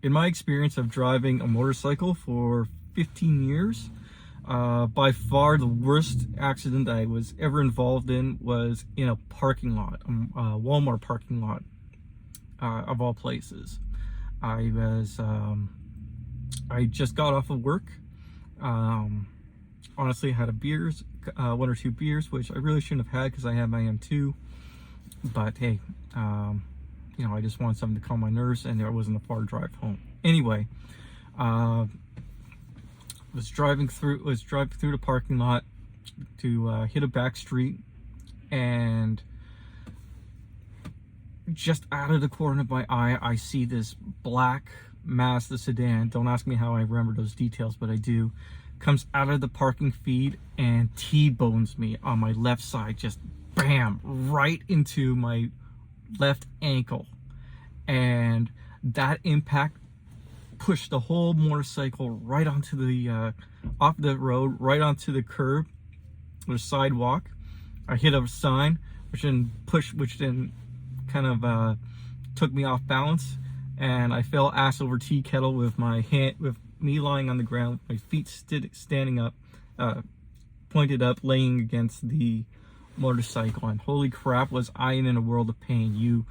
In my experience of driving a motorcycle for 15 years, by far the worst accident I was ever involved in was in a parking lot, a Walmart parking lot, of all places. I just got off of work. Honestly, I had one or two beers, which I really shouldn't have had because I had my M2. But hey, I just wanted something to calm my nerves, and there wasn't a far drive home. Anyway, was driving through the parking lot to hit a back street, and just out of the corner of my eye, I see this black Mazda sedan. Don't ask me how I remember those details, but I do. Comes out of the parking feed and T-bones me on my left side, just bam, right into my left ankle. And that impact pushed the whole motorcycle right onto the off the road, right onto the curb, the sidewalk. I hit a sign, which then kind of took me off balance, and I fell ass over tea kettle with me lying on the ground, my feet standing up, pointed up, laying against the motorcycle. And holy crap, was I in a world of pain. You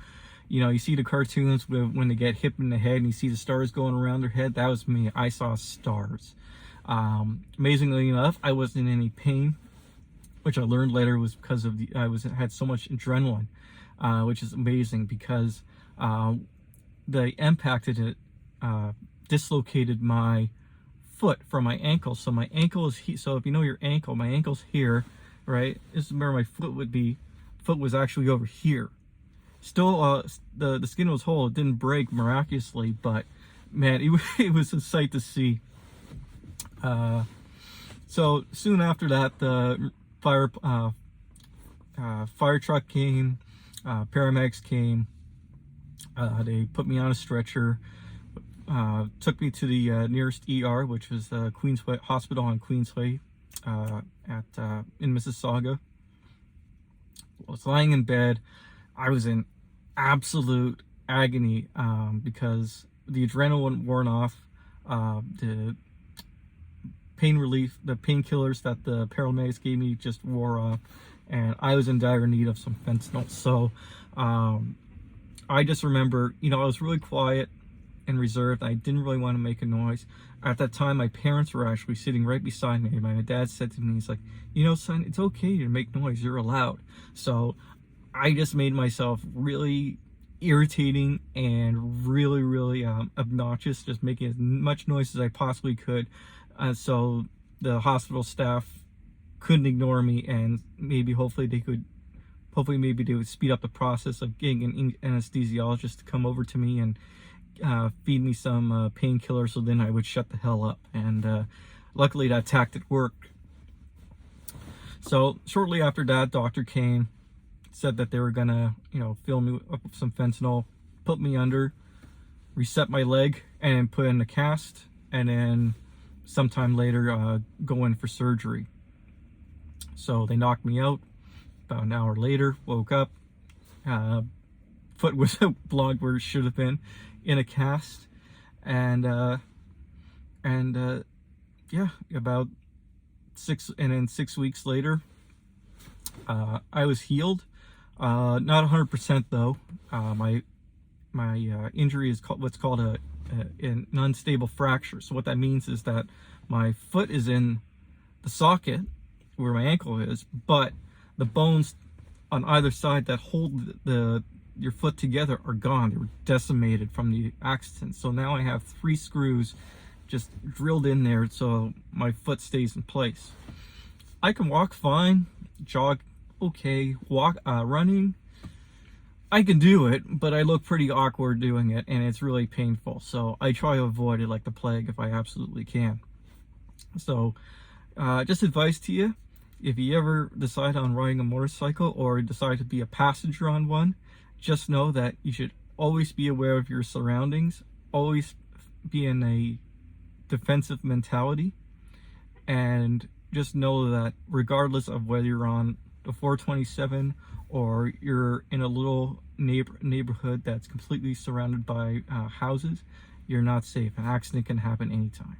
see the cartoons when they get hit in the head and you see the stars going around their head. That was me. I saw stars. Amazingly enough, I wasn't in any pain, which I learned later was because of had so much adrenaline, which is amazing because the impact of it dislocated my foot from my ankle. So my ankle is so if you know your ankle, my ankle's here, right? This is where my foot would be. Foot was actually over here. Still, the skin was whole. It didn't break miraculously, but man, it was a sight to see. So soon after that, the fire truck came, paramedics came. They put me on a stretcher, took me to the nearest ER, which was Queensway Hospital on Queensway in Mississauga. I was lying in bed. I was in absolute agony because the adrenaline worn off, the pain relief, the painkillers that the paramedics gave me just wore off, and I was in dire need of some fentanyl. So I just remember, I was really quiet and reserved. I didn't really want to make a noise. At that time, my parents were actually sitting right beside me. My dad said to me, he's like, son, it's okay to make noise. You're allowed. So I just made myself really irritating and really, really obnoxious, just making as much noise as I possibly could. So the hospital staff couldn't ignore me, and hopefully they would speed up the process of getting an anesthesiologist to come over to me and feed me some painkillers, so then I would shut the hell up. And luckily that tactic worked. So shortly after that, doctor came, said that they were gonna, fill me up with some fentanyl, put me under, reset my leg, and put in a cast, and then sometime later go in for surgery. So they knocked me out. About an hour later, woke up, foot was blocked where it should have been, in a cast, and about 6 weeks later, I was healed. Not 100% though. My injury is what's called an unstable fracture. So what that means is that my foot is in the socket where my ankle is, but the bones on either side that hold your foot together are gone. They were decimated from the accident. So now I have 3 screws just drilled in there so my foot stays in place. I can walk fine, jog okay, running, I can do it, but I look pretty awkward doing it, and it's really painful. So I try to avoid it like the plague if I absolutely can. So just advice to you, if you ever decide on riding a motorcycle or decide to be a passenger on one, just know that you should always be aware of your surroundings, always be in a defensive mentality, and just know that regardless of whether you're on before 27, or you're in a little neighborhood that's completely surrounded by houses, you're not safe. An accident can happen anytime.